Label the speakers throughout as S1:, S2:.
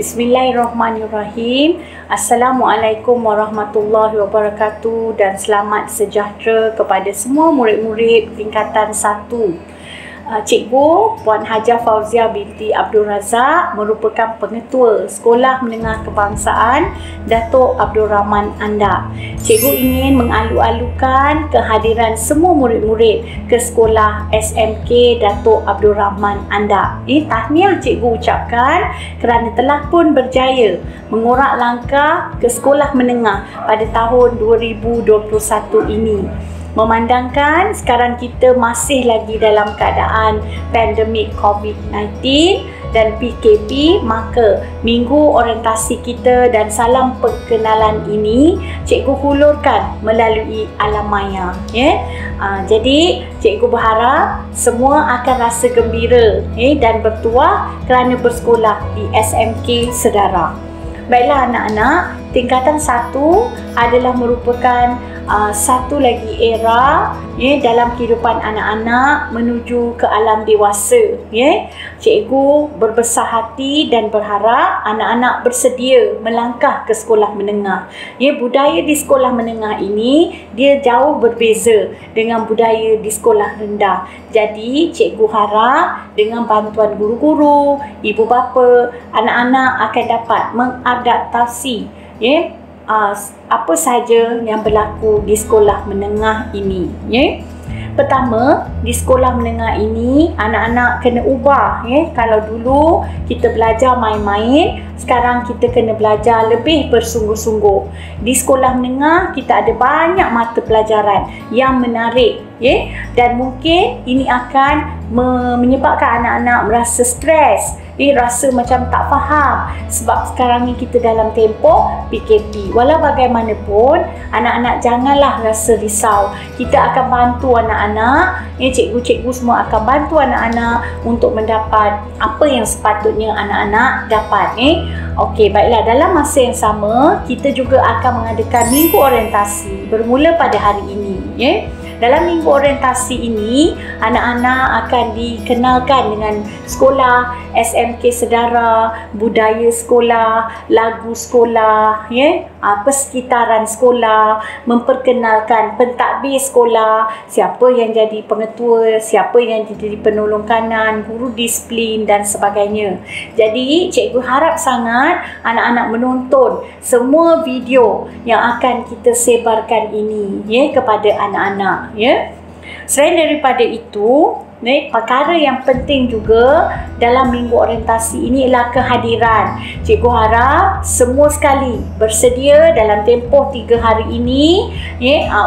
S1: Bismillahirrahmanirrahim. Assalamualaikum warahmatullahi wabarakatuh dan selamat sejahtera kepada semua murid-murid tingkatan 1. Cikgu Puan Hajah Fauzia binti Abdul Razak merupakan pengetua Sekolah Menengah Kebangsaan Datuk Abdul Rahman Andak. Cikgu ingin mengalu-alukan kehadiran semua murid-murid ke Sekolah SMK Datuk Abdul Rahman Andak. Tahniah cikgu ucapkan kerana telah pun berjaya mengorak langkah ke sekolah menengah pada tahun 2021 ini. Memandangkan sekarang kita masih lagi dalam keadaan pandemik COVID-19 dan PKP, maka minggu orientasi kita dan salam perkenalan ini cikgu hulurkan melalui alam maya. Jadi cikgu berharap semua akan rasa gembira dan bertuah kerana bersekolah di SMK Sedara. Baiklah anak-anak, tingkatan 1 adalah merupakan satu lagi era dalam kehidupan anak-anak menuju ke alam dewasa. Cikgu berbesar hati dan berharap anak-anak bersedia melangkah ke sekolah menengah. Budaya di sekolah menengah ini dia jauh berbeza dengan budaya di sekolah rendah. Jadi cikgu harap dengan bantuan guru-guru, ibu bapa, anak-anak akan dapat mengadaptasi apa sahaja yang berlaku di sekolah menengah ini. Pertama, di sekolah menengah ini anak-anak kena ubah. Kalau dulu kita belajar main-main, sekarang kita kena belajar lebih bersungguh-sungguh. Di sekolah menengah kita ada banyak mata pelajaran yang menarik, dan mungkin ini akan menyebabkan anak-anak merasa stres, rasa macam tak faham sebab sekarang ni kita dalam tempoh PKP. Walau bagaimanapun, anak-anak janganlah rasa risau. Kita akan bantu anak-anak, cikgu-cikgu semua akan bantu anak-anak untuk mendapat apa yang sepatutnya anak-anak dapat. Okey, baiklah, dalam masa yang sama kita juga akan mengadakan minggu orientasi bermula pada hari ini. Dalam minggu orientasi ini, anak-anak akan dikenalkan dengan sekolah, SMK Sedara, budaya sekolah, lagu sekolah, persekitaran sekolah, memperkenalkan pentadbir sekolah, siapa yang jadi pengetua, siapa yang jadi penolong kanan, guru disiplin dan sebagainya. Jadi, cikgu harap sangat anak-anak menonton semua video yang akan kita sebarkan ini kepada anak-anak. Selain daripada itu, perkara yang penting juga dalam minggu orientasi ini ialah kehadiran. Cikgu harap semua sekali bersedia dalam tempoh 3 hari ini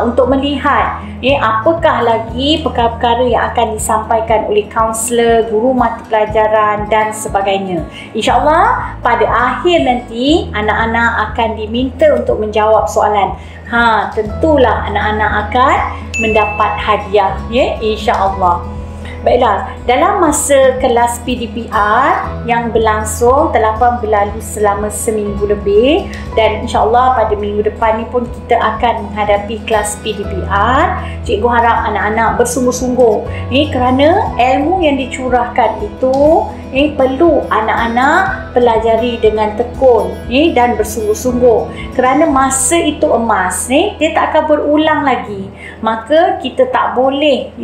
S1: untuk melihat apakah lagi perkara-perkara yang akan disampaikan oleh kaunselor, guru mata pelajaran dan sebagainya. InsyaAllah pada akhir nanti anak-anak akan diminta untuk menjawab soalan. Tentulah anak-anak akan mendapat hadiah, insya-Allah. Baiklah, dalam masa kelas PDPR yang berlangsung telah pun berlalu selama seminggu lebih, dan insyaAllah pada minggu depan ni pun kita akan menghadapi kelas PDPR. Cikgu harap anak-anak bersungguh-sungguh kerana ilmu yang dicurahkan itu perlu anak-anak pelajari dengan tekun dan bersungguh-sungguh kerana masa itu emas, dia tak akan berulang lagi. Maka kita tak boleh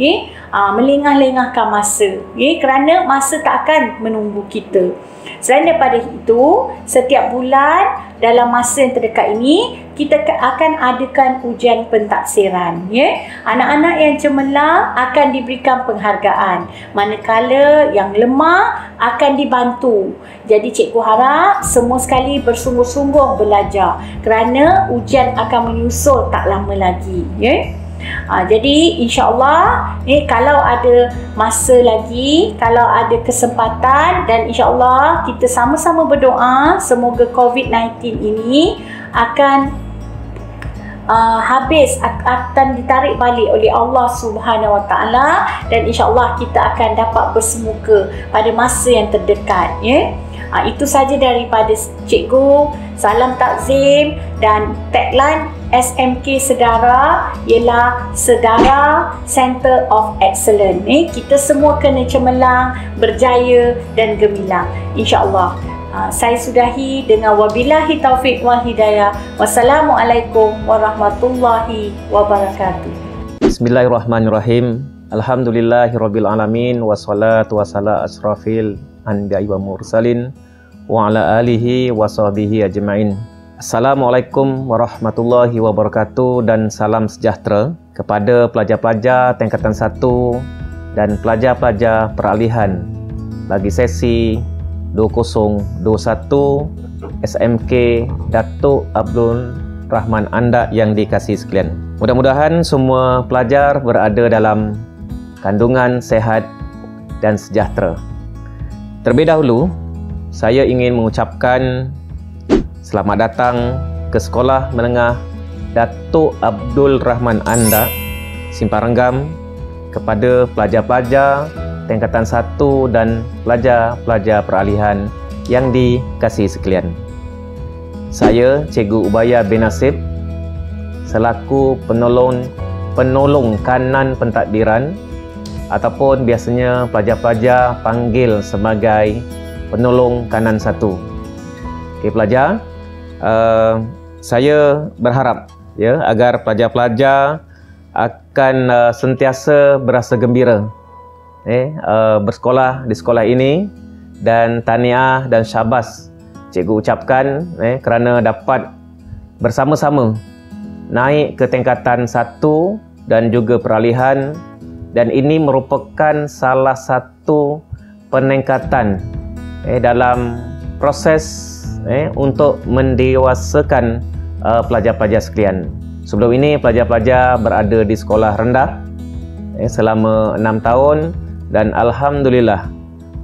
S1: melengah-lengahkan masa, kerana masa tak akan menunggu kita. Selain daripada itu, setiap bulan dalam masa yang terdekat ini kita akan adakan ujian pentaksiran. Anak-anak yang cemerlang akan diberikan penghargaan, manakala yang lemah akan dibantu. Jadi cikgu harap semua sekali bersungguh-sungguh belajar kerana ujian akan menyusul tak lama lagi. Jadi insya-Allah kalau ada masa lagi, kalau ada kesempatan, dan insya-Allah kita sama-sama berdoa semoga COVID-19 ini akan habis, akan ditarik balik oleh Allah Subhanahu Wa Taala, dan insya-Allah kita akan dapat bersemuka pada masa yang terdekat. Itu saja daripada cikgu. Salam takzim, dan tagline SMK Sedara ialah Sedara Center of Excellence. Kita semua kena cemerlang, berjaya dan gemilang, insya-Allah. Saya sudahi dengan wabillahi taufik wal hidayah. Wassalamualaikum warahmatullahi wabarakatuh.
S2: Bismillahirrahmanirrahim. Alhamdulillahirabbil alamin wassalatu wassalamu asrafil anbiya'i wa mursalin wa ala alihi wa sahbihi ajma'in. Assalamualaikum warahmatullahi wabarakatuh dan salam sejahtera kepada pelajar-pelajar tingkatan 1 dan pelajar-pelajar peralihan bagi sesi 2021 SMK Datuk Abdul Rahman Andak yang dikasihi sekalian. Mudah-mudahan semua pelajar berada dalam kandungan sehat dan sejahtera. Terlebih dahulu, saya ingin mengucapkan selamat datang ke Sekolah Menengah Datuk Abdul Rahman Andak, Simpang Renggam, kepada pelajar-pelajar tingkatan 1 dan pelajar-pelajar peralihan yang dikasihi sekalian. Saya Cikgu Ubaya bin Nasib selaku penolong kanan pentadbiran ataupun biasanya pelajar-pelajar panggil sebagai penolong kanan 1. Okey pelajar, saya berharap agar pelajar-pelajar akan sentiasa berasa gembira bersekolah di sekolah ini, dan tahniah dan syabas cikgu ucapkan kerana dapat bersama-sama naik ke tingkatan 1 dan juga peralihan, dan ini merupakan salah satu peningkatan dalam proses untuk mendewasakan pelajar-pelajar sekalian. Sebelum ini pelajar-pelajar berada di sekolah rendah selama 6 tahun, dan alhamdulillah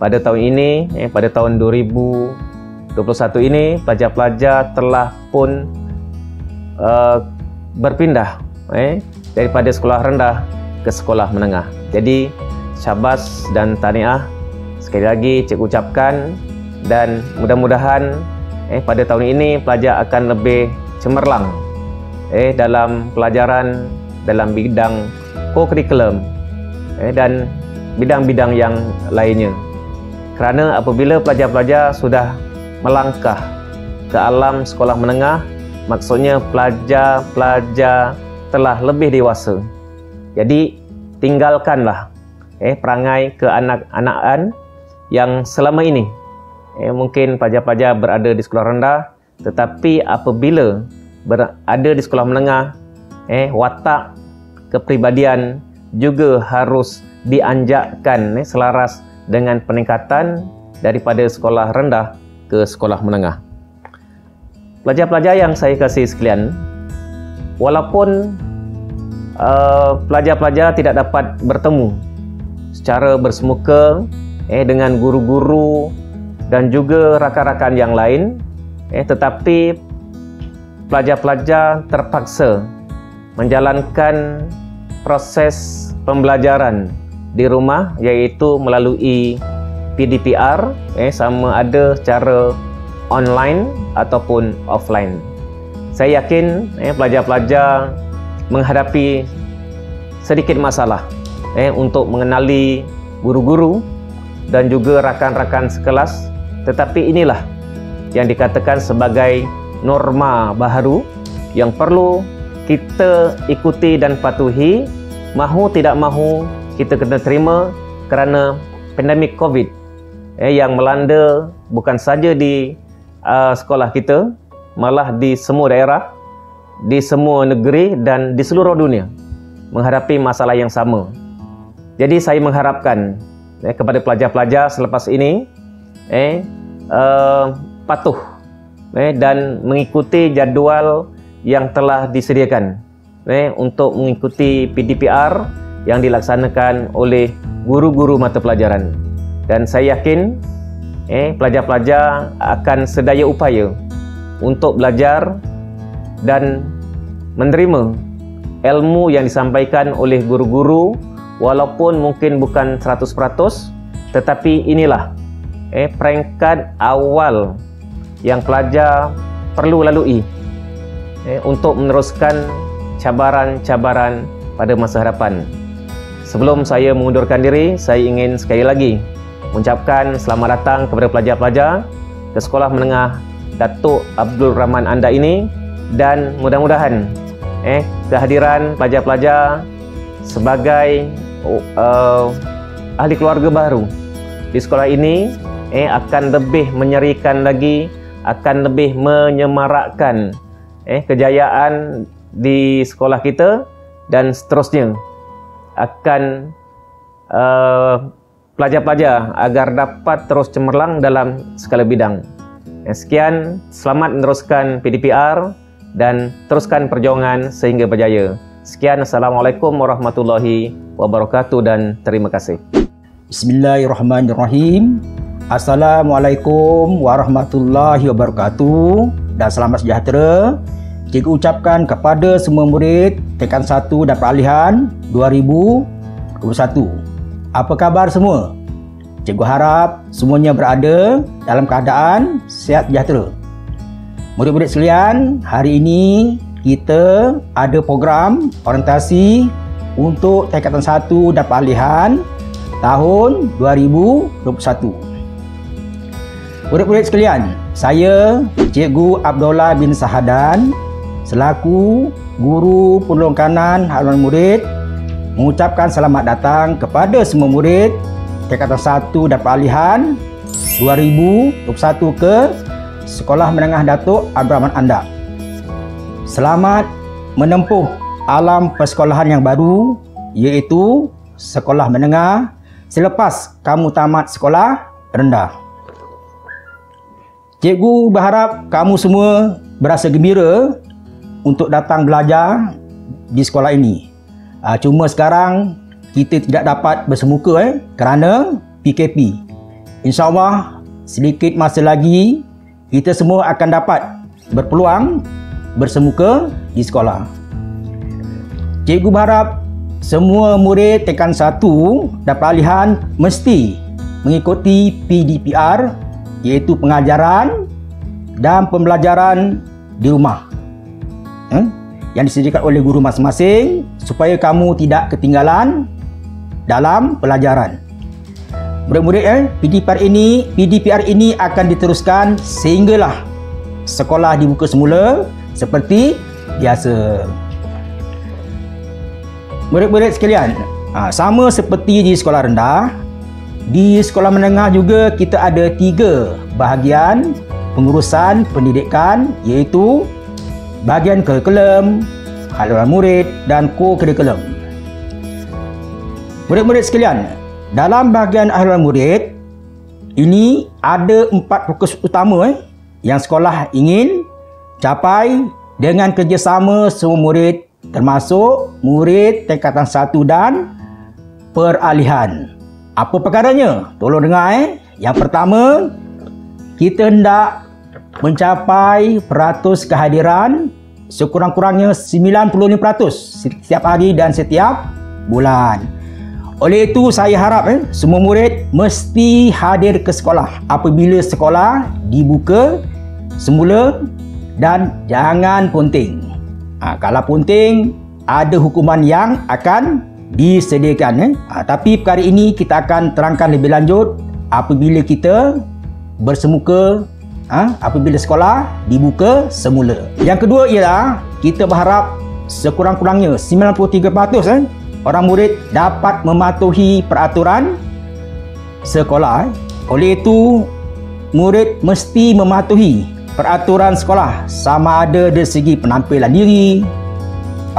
S2: pada tahun ini, pada tahun 2021 ini, pelajar-pelajar telah pun berpindah daripada sekolah rendah ke sekolah menengah. Jadi syabas dan tahniah sekali lagi cikgu ucapkan, dan mudah-mudahan pada tahun ini pelajar akan lebih cemerlang dalam pelajaran dalam bidang co-curriculum dan bidang-bidang yang lainnya. Kerana apabila pelajar-pelajar sudah melangkah ke alam sekolah menengah, maksudnya pelajar-pelajar telah lebih dewasa. Jadi tinggalkanlah perangai kekanak-kanakan yang selama ini mungkin pelajar-pelajar berada di sekolah rendah, tetapi apabila berada di sekolah menengah, watak kepribadian juga harus dianjakkan selaras dengan peningkatan daripada sekolah rendah ke sekolah menengah. Pelajar-pelajar yang saya kasihi sekalian, walaupun pelajar-pelajar tidak dapat bertemu secara bersemuka dengan guru-guru dan juga rakan-rakan yang lain, tetapi pelajar-pelajar terpaksa menjalankan proses pembelajaran di rumah, iaitu melalui PDPR, sama ada secara online ataupun offline. Saya yakin pelajar-pelajar menghadapi sedikit masalah untuk mengenali guru-guru dan juga rakan-rakan sekelas, tetapi inilah yang dikatakan sebagai norma baharu yang perlu kita ikuti dan patuhi. Mahu tidak mahu kita kena terima, kerana pandemik COVID yang melanda bukan saja di sekolah kita, malah di semua daerah, di semua negeri dan di seluruh dunia menghadapi masalah yang sama. Jadi saya mengharapkan kepada pelajar-pelajar selepas ini patuh dan mengikuti jadual yang telah disediakan untuk mengikuti PDPR yang dilaksanakan oleh guru-guru mata pelajaran. Dan saya yakin pelajar-pelajar akan sedaya upaya untuk belajar dan menerima ilmu yang disampaikan oleh guru-guru, walaupun mungkin bukan 100%, tetapi inilah peringkat awal yang pelajar perlu lalui untuk meneruskan cabaran-cabaran pada masa hadapan. Sebelum saya mengundurkan diri, saya ingin sekali lagi mengucapkan selamat datang kepada pelajar-pelajar ke Sekolah Menengah Datuk Abdul Rahman anda ini, dan mudah-mudahan kehadiran pelajar-pelajar sebagai ahli keluarga baru di sekolah ini akan lebih menyerikan lagi, akan lebih menyemarakkan kejayaan di sekolah kita, dan seterusnya akan pelajar-pelajar agar dapat terus cemerlang dalam segala bidang. Sekian, selamat meneruskan PDPR dan teruskan perjuangan sehingga berjaya. Sekian, Assalamualaikum warahmatullahi wabarakatuh dan terima kasih.
S3: Bismillahirrahmanirrahim. Assalamualaikum warahmatullahi wabarakatuh dan selamat sejahtera. Cikgu ucapkan kepada semua murid tingkatan 1 dan peralihan 2021. Apa khabar semua? Cikgu harap semuanya berada dalam keadaan sihat sejahtera. Murid-murid sekalian, hari ini kita ada program orientasi untuk tingkatan 1 dan peralihan tahun 2021. Murid-murid sekalian, saya Cikgu Abdullah bin Sahadan selaku Guru Penolong Kanan Halaman Murid mengucapkan selamat datang kepada semua murid tingkatan 1 dan peralihan 2021 ke Sekolah Menengah Datuk Abdul Rahman anda. Selamat menempuh alam persekolahan yang baru, iaitu sekolah menengah selepas kamu tamat sekolah rendah. Cikgu berharap kamu semua berasa gembira untuk datang belajar di sekolah ini. Cuma sekarang kita tidak dapat bersemuka kerana PKP. InsyaAllah sedikit masa lagi kita semua akan dapat berpeluang bersemuka di sekolah. Cikgu berharap semua murid tingkatan 1 dan peralihan mesti mengikuti PDPR, iaitu pengajaran dan pembelajaran di rumah yang disediakan oleh guru masing-masing, supaya kamu tidak ketinggalan dalam pelajaran. Murid-murid, PDPR ini akan diteruskan sehinggalah sekolah dibuka semula seperti biasa. Murid-murid sekalian, sama seperti di sekolah rendah, di sekolah menengah juga kita ada 3 bahagian pengurusan pendidikan, iaitu bahagian kurikulum, haluan murid dan co-kurikulum. Murid-murid sekalian, dalam bahagian haluan murid ini ada 4 fokus utama yang sekolah ingin capai dengan kerjasama semua murid, termasuk murid tingkatan 1 dan peralihan. Apa perkaranya? Tolong dengar. Yang pertama, kita hendak mencapai peratus kehadiran sekurang-kurangnya 95% setiap hari dan setiap bulan. Oleh itu saya harap semua murid mesti hadir ke sekolah apabila sekolah dibuka semula, dan jangan punting. Kalau punting ada hukuman yang akan disediakan. Tapi perkara ini kita akan terangkan lebih lanjut apabila kita bersemuka, apabila sekolah dibuka semula. Yang kedua ialah kita berharap sekurang-kurangnya 93% orang murid dapat mematuhi peraturan sekolah. Oleh itu murid mesti mematuhi peraturan sekolah, sama ada dari segi penampilan diri,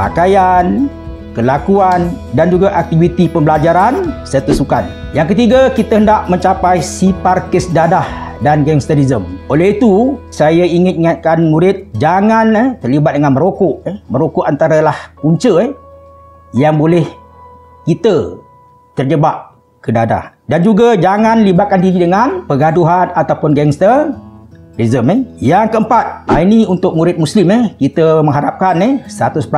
S3: pakaian, kelakuan dan juga aktiviti pembelajaran serta sukan. Yang ketiga, kita hendak mencapai sifar kes dadah dan gangsterism. Oleh itu, saya ingin ingatkan murid jangan terlibat dengan merokok. Merokok antaralah punca yang boleh kita terjebak ke dadah. Dan juga jangan libatkan diri dengan pergaduhan ataupun gangsterism. Yang keempat, ini untuk murid Muslim. Kita mengharapkan 100%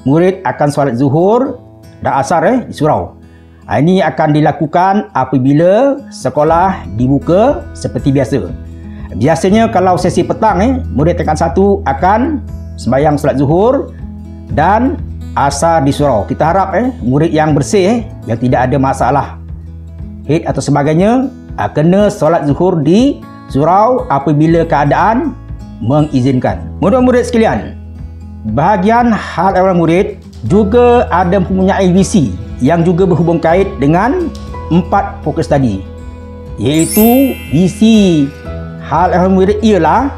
S3: murid akan solat zuhur dan asar di surau. Ini akan dilakukan apabila sekolah dibuka seperti biasa. Biasanya kalau sesi petang, murid tingkatan 1 akan sembahyang solat zuhur dan asar di surau. Kita harap murid yang bersih, yang tidak ada masalah haid atau sebagainya, kena solat zuhur di surau apabila keadaan mengizinkan. Murid-murid sekalian, bahagian hal ehwal murid juga ada mempunyai visi yang juga berhubung kait dengan 4 fokus tadi, iaitu visi hal ehwal murid ialah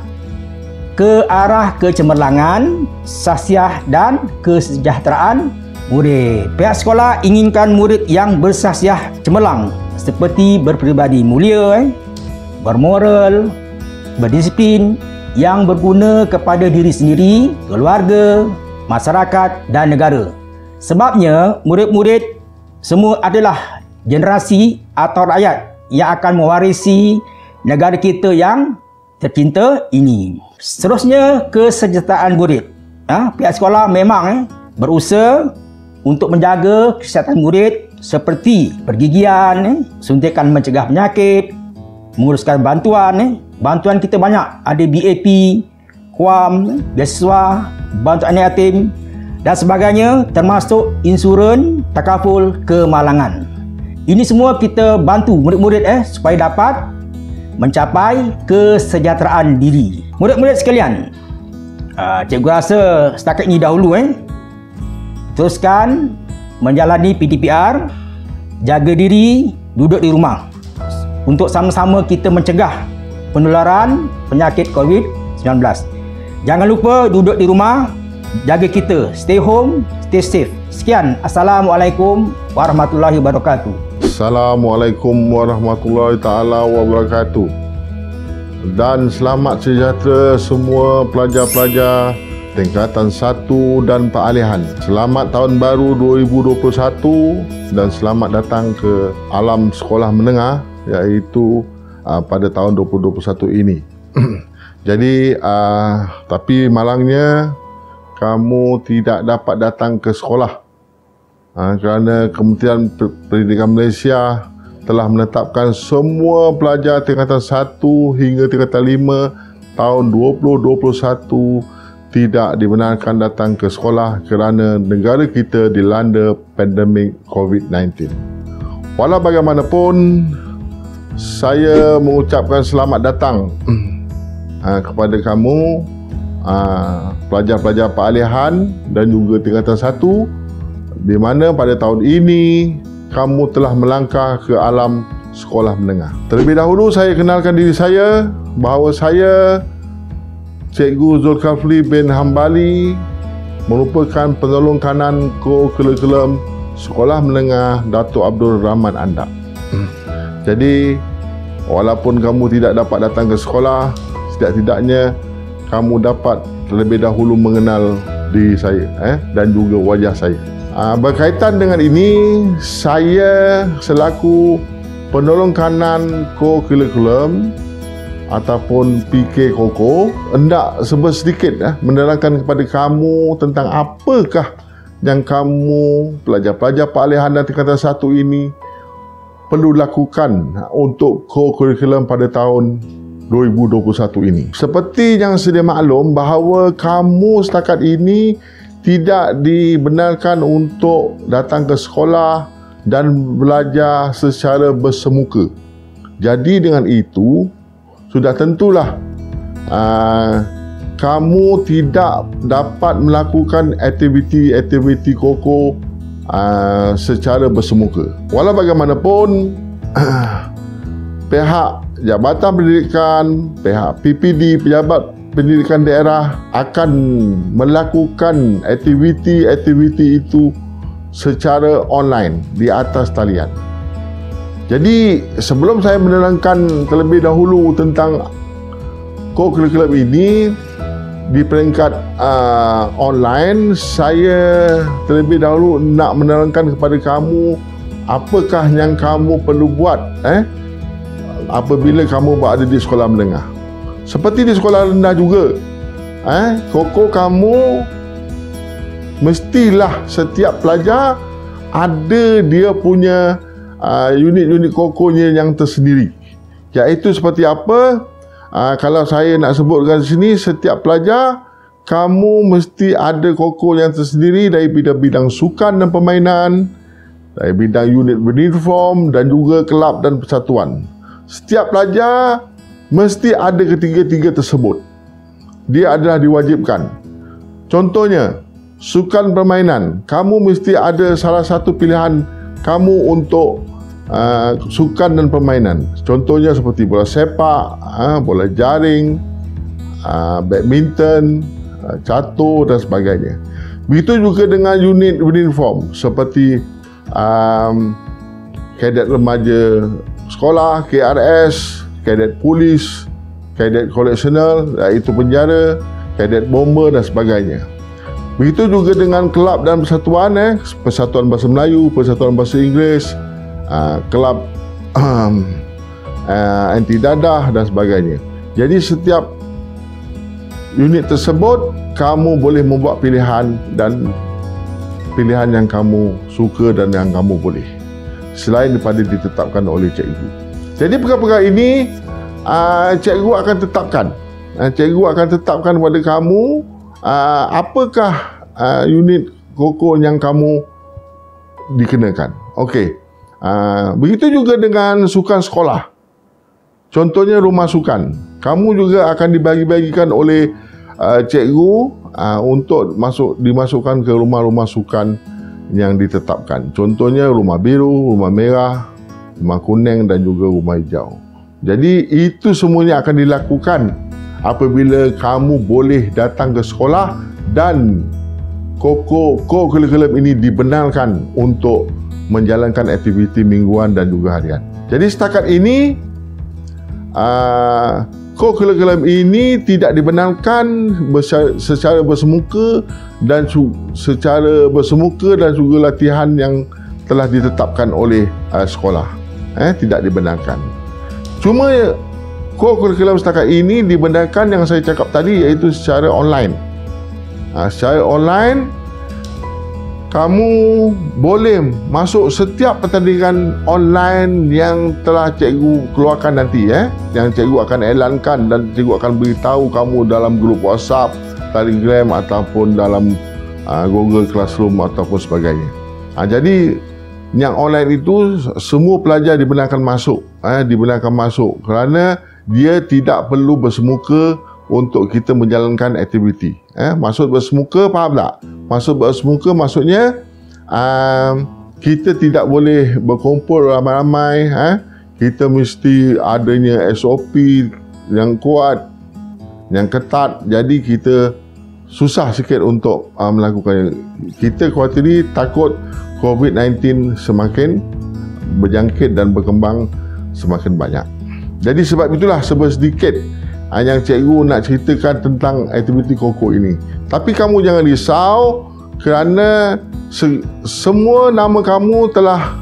S3: ke arah kecemerlangan, sahsiah dan kesejahteraan murid. Pihak sekolah inginkan murid yang bersahsiah cemerlang seperti berperibadi mulia, bermoral, berdisiplin, yang berguna kepada diri sendiri, keluarga, masyarakat dan negara. Sebabnya, murid-murid semua adalah generasi atau rakyat yang akan mewarisi negara kita yang tercinta ini. Seterusnya, kesejahteraan murid. Pihak sekolah memang berusaha untuk menjaga kesihatan murid seperti pergigian, suntikan mencegah penyakit, menguruskan bantuan. Bantuan kita banyak, ada BAP, KUAM, beasiswa, bantuan yatim dan sebagainya, termasuk insurans takaful kemalangan. Ini semua kita bantu murid-murid supaya dapat mencapai kesejahteraan diri. Murid-murid sekalian, cikgu rasa setakat ini dahulu teruskan menjalani PTPR, jaga diri, duduk di rumah untuk sama-sama kita mencegah penularan penyakit COVID-19. Jangan lupa duduk di rumah, jaga kita, stay home, stay safe. Sekian, Assalamualaikum warahmatullahi wabarakatuh.
S4: Assalamualaikum warahmatullahi taala wabarakatuh. Dan selamat sejahtera semua pelajar-pelajar tingkatan 1 dan peralihan. Selamat tahun baru 2021 dan selamat datang ke alam sekolah menengah, iaitu pada tahun 2021 ini. Jadi tapi malangnya kamu tidak dapat datang ke sekolah kerana Kementerian Pendidikan Malaysia telah menetapkan semua pelajar tingkatan 1 hingga tingkatan 5 tahun 2021 tidak dibenarkan datang ke sekolah kerana negara kita dilanda pandemik COVID-19. Walau bagaimanapun, saya mengucapkan selamat datang kepada kamu, pelajar-pelajar peralihan dan juga tingkatan 1, di mana pada tahun ini kamu telah melangkah ke alam sekolah menengah. Terlebih dahulu saya kenalkan diri saya, bahawa saya Cikgu Zulkifli bin Hambali merupakan penolong kanan Ko-Curriculum Sekolah Menengah Datuk Abdul Rahman Andak. Jadi, walaupun kamu tidak dapat datang ke sekolah, setidak-tidaknya kamu dapat terlebih dahulu mengenal diri saya dan juga wajah saya. Berkaitan dengan ini, saya selaku penolong kanan Ko-Curriculum ataupun PK Koko hendak sedikit menerangkan kepada kamu tentang apakah yang kamu pelajar-pelajar peralihan dan tingkatan 1 ini perlu lakukan untuk co-curriculum pada tahun 2021 ini. Seperti yang sedia maklum bahawa kamu setakat ini tidak dibenarkan untuk datang ke sekolah dan belajar secara bersemuka. Jadi dengan itu, sudah tentulah kamu tidak dapat melakukan aktiviti-aktiviti koko secara bersemuka. Walau bagaimanapun, pihak Jabatan Pendidikan, pihak PPD, Pejabat Pendidikan Daerah akan melakukan aktiviti-aktiviti itu secara online di atas talian. Jadi sebelum saya menerangkan terlebih dahulu tentang co-curriculum ini di peringkat online, saya terlebih dahulu nak menerangkan kepada kamu apakah yang kamu perlu buat apabila kamu berada di sekolah menengah. Seperti di sekolah rendah juga, koko kamu mestilah setiap pelajar ada dia punya unit-unit kokonya yang tersendiri. Iaitu seperti apa? Kalau saya nak sebutkan di sini, setiap pelajar kamu mesti ada koko yang tersendiri dari bidang sukan dan permainan, dari bidang unit uniform dan juga kelab dan persatuan. Setiap pelajar mesti ada ketiga-tiga tersebut. Dia adalah diwajibkan. Contohnya, sukan permainan. Kamu mesti ada salah satu pilihan kamu untuk sukan dan permainan. Contohnya seperti bola sepak, bola jaring, badminton, catur dan sebagainya. Begitu juga dengan unit uniform seperti kadet remaja sekolah, KRS, kadet polis, kadet koleksional, iaitu penjara, kadet bomber dan sebagainya. Begitu juga dengan kelab dan persatuan, Persatuan Bahasa Melayu, Persatuan Bahasa Inggeris, kelab anti dadah dan sebagainya. Jadi setiap unit tersebut kamu boleh membuat pilihan dan pilihan yang kamu suka dan yang kamu boleh, selain daripada ditetapkan oleh cikgu. Jadi perkara-perkara ini cikgu akan tetapkan. Cikgu akan tetapkan kepada kamu apakah unit koko yang kamu dikenakan. Okey. Begitu juga dengan sukan sekolah. Contohnya rumah sukan. Kamu juga akan dibagi-bagikan oleh cikgu untuk dimasukkan ke rumah-rumah sukan yang ditetapkan. Contohnya rumah biru, rumah merah, rumah kuning dan juga rumah hijau. Jadi itu semuanya akan dilakukan apabila kamu boleh datang ke sekolah dan ko-curriculum ini dibenarkan untuk menjalankan aktiviti mingguan dan juga harian. Jadi setakat ini ko-curriculum ini tidak dibenarkan secara bersemuka dan juga latihan yang telah ditetapkan oleh sekolah. Tidak dibenarkan. Cuma ko-curriculum setakat ini dibenarkan yang saya cakap tadi, iaitu secara online. Secara online, kamu boleh masuk setiap pertandingan online yang telah cikgu keluarkan nanti, yang cikgu akan elankan dan cikgu akan beritahu kamu dalam grup WhatsApp, Telegram ataupun dalam Google Classroom ataupun sebagainya. Jadi yang online itu semua pelajar dibenarkan masuk, kerana dia tidak perlu bersemuka untuk kita menjalankan aktiviti. Maksud bersemuka, faham tak? Maksud bersemuka maksudnya kita tidak boleh berkumpul ramai-ramai. Kita mesti adanya SOP yang kuat, yang ketat. Jadi kita susah sikit untuk melakukannya. Kita khawatiri takut COVID-19 semakin berjangkit dan berkembang semakin banyak. Jadi sebab itulah sedikit yang cikgu nak ceritakan tentang aktiviti koko ini. Tapi kamu jangan risau kerana semua nama kamu telah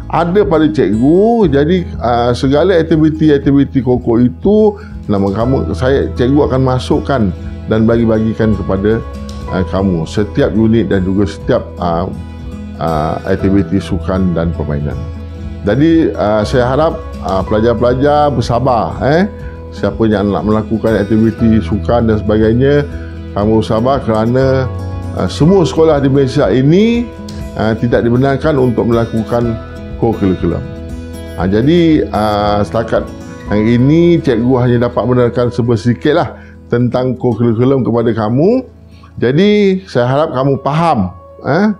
S4: ada pada cikgu. Jadi segala aktiviti koko itu nama kamu, cikgu akan masukkan dan bagi-bagikan kepada kamu setiap unit dan juga setiap aktiviti sukan dan permainan. Jadi saya harap pelajar-pelajar bersabar. Siapa yang nak melakukan aktiviti sukan dan sebagainya, kamu sabar kerana semua sekolah di Malaysia ini tidak dibenarkan untuk melakukan ko-curriculum. Jadi setakat yang ini cikgu hanya dapat benarkan sedikitlah tentang ko-curriculum kepada kamu. Jadi saya harap kamu faham.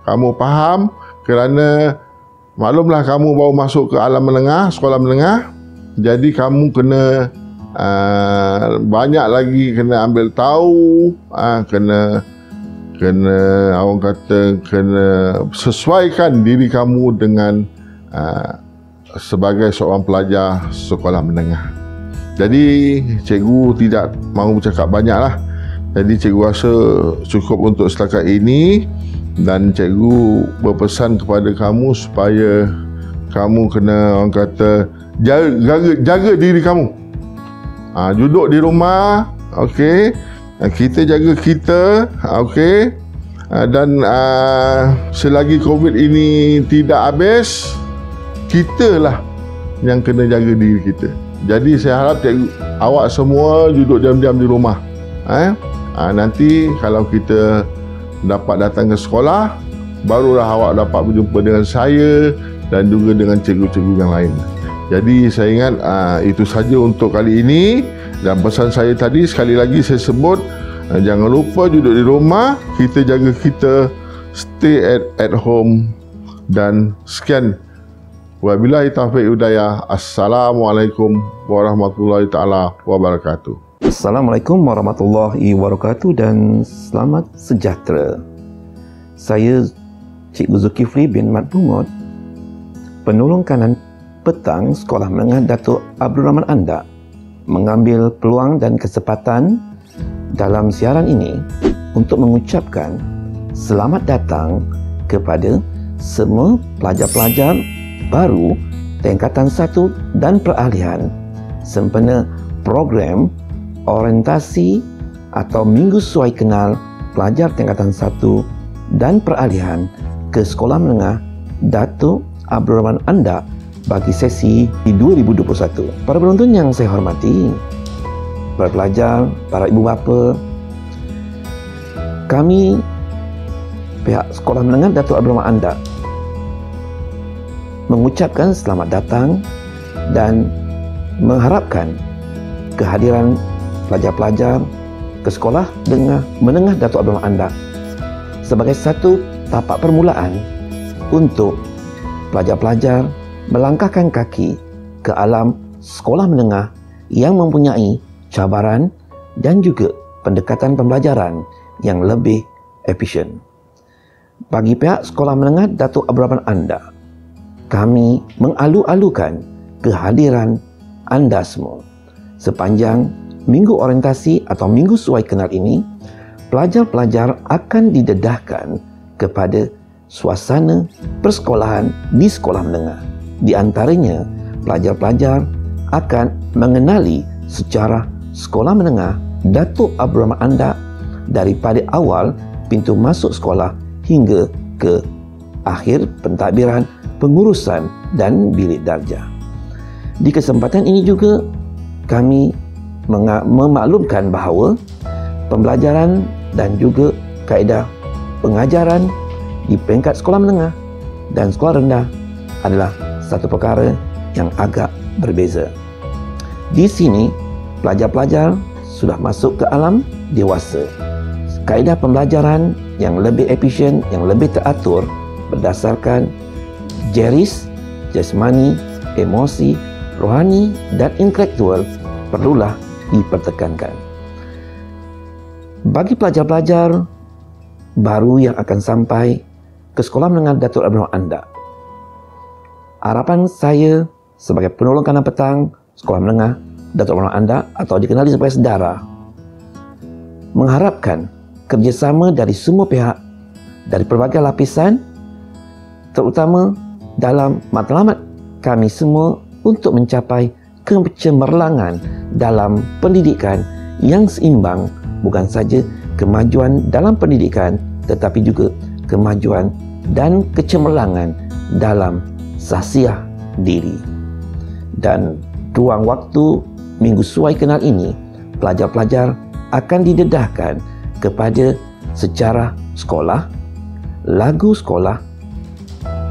S4: Kamu faham kerana maklumlah kamu baru masuk ke alam menengah, sekolah menengah. Jadi kamu kena banyak lagi kena ambil tahu, kena orang kata kena sesuaikan diri kamu dengan sebagai seorang pelajar sekolah menengah. Jadi cikgu tidak mahu bercakap banyaklah. Jadi cikgu rasa cukup untuk setakat ini, dan cikgu berpesan kepada kamu supaya kamu kena orang kata jaga diri kamu. Duduk di rumah, okey. Kita jaga kita, okey. Dan selagi COVID ini tidak habis, kitalah yang kena jaga diri kita. Jadi saya harap awak semua duduk diam-diam di rumah. Nanti kalau kita dapat datang ke sekolah, barulah awak dapat berjumpa dengan saya dan juga dengan cikgu-cikgu yang lain. Jadi saya ingat itu saja untuk kali ini, dan pesan saya tadi sekali lagi saya sebut, jangan lupa duduk di rumah, kita jaga kita, stay at home, dan sekian. Wabillahi taufiq hidayah. Assalamualaikum warahmatullahi taala wabarakatuh.
S5: Assalamualaikum warahmatullahi wabarakatuh dan selamat sejahtera. Saya Cikgu Zulkifli bin Mat Bungot, penolong kanan petang Sekolah Menengah Datuk Abdul Rahman Andak, mengambil peluang dan kesempatan dalam siaran ini untuk mengucapkan selamat datang kepada semua pelajar-pelajar baru tingkatan 1 dan peralihan sempena program orientasi atau Minggu Suai Kenal Pelajar Tingkatan 1 dan peralihan ke Sekolah Menengah Datuk Abdul Rahman Andak bagi sesi di 2021. Para penonton yang saya hormati, para pelajar, para ibu bapa, kami pihak Sekolah Menengah Datuk Abdul Rahman Andak mengucapkan selamat datang dan mengharapkan kehadiran pelajar-pelajar ke Sekolah Menengah Datuk Abdul Rahman Andak sebagai satu tapak permulaan untuk pelajar-pelajar melangkahkan kaki ke alam sekolah menengah yang mempunyai cabaran dan juga pendekatan pembelajaran yang lebih efisien. Bagi pihak Sekolah Menengah Datuk Abdul Rahman Andak, kami mengalu-alukan kehadiran anda semua. Sepanjang minggu orientasi atau Minggu Suai Kenal ini, pelajar-pelajar akan didedahkan kepada suasana persekolahan di sekolah menengah. Di antaranya, pelajar-pelajar akan mengenali sejarah sekolah menengah Datuk Abdul Rahman Andak daripada awal pintu masuk sekolah hingga ke akhir pentadbiran, pengurusan dan bilik darjah. Di kesempatan ini juga kami memaklumkan bahawa pembelajaran dan juga kaedah pengajaran di peringkat sekolah menengah dan sekolah rendah adalah satu perkara yang agak berbeza. Di sini, pelajar-pelajar sudah masuk ke alam dewasa. Kaedah pembelajaran yang lebih efisien, yang lebih teratur berdasarkan jeris, jasmani, emosi, rohani dan intelektual perlulah dipertekankan. Bagi pelajar-pelajar baru yang akan sampai ke Sekolah Menengah Datuk Abdul Rahman Andak, harapan saya sebagai penolong kanan petang Sekolah Menengah Datuk Abdul Rahman Andak atau dikenali sebagai sedara, mengharapkan kerjasama dari semua pihak, dari pelbagai lapisan, terutama dalam matlamat kami semua untuk mencapai kecemerlangan dalam pendidikan yang seimbang, bukan saja kemajuan dalam pendidikan tetapi juga kemajuan dan kecemerlangan dalam sahsiah diri. Dan ruang waktu Minggu Suai Kenal ini, pelajar-pelajar akan didedahkan kepada sejarah sekolah, lagu sekolah,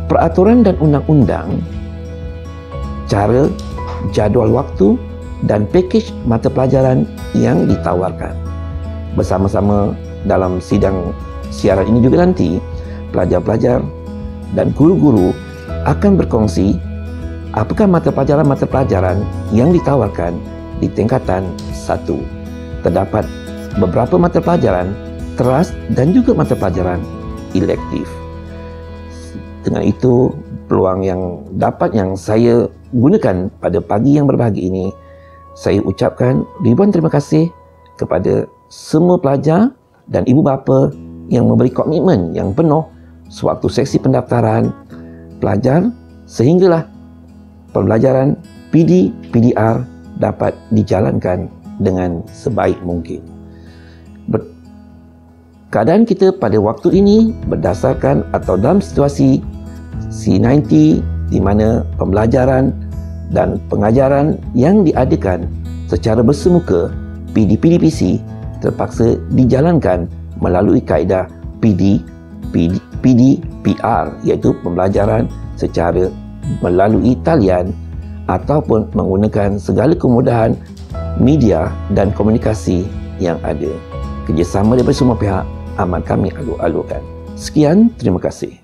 S5: peraturan dan undang-undang, cara, jadual waktu dan pakej mata pelajaran yang ditawarkan. Bersama-sama dalam sidang siaran ini juga nanti, pelajar-pelajar dan guru-guru akan berkongsi apakah mata pelajaran yang ditawarkan di tingkatan 1. Terdapat beberapa mata pelajaran teras dan juga mata pelajaran elektif. Dengan itu, peluang yang saya gunakan pada pagi yang berbahagia ini, saya ucapkan ribuan terima kasih kepada semua pelajar dan ibu bapa yang memberi komitmen yang penuh sewaktu sesi pendaftaran pelajar sehinggalah pembelajaran PD, PDR dapat dijalankan dengan sebaik mungkin. Keadaan kita pada waktu ini berdasarkan atau dalam situasi C90 di mana pembelajaran dan pengajaran yang diadakan secara bersemuka PD-PDPC terpaksa dijalankan melalui kaedah PD-PR, iaitu pembelajaran secara melalui talian ataupun menggunakan segala kemudahan media dan komunikasi yang ada. Kerjasama daripada semua pihak amat kami alur-alurkan. Sekian, terima kasih.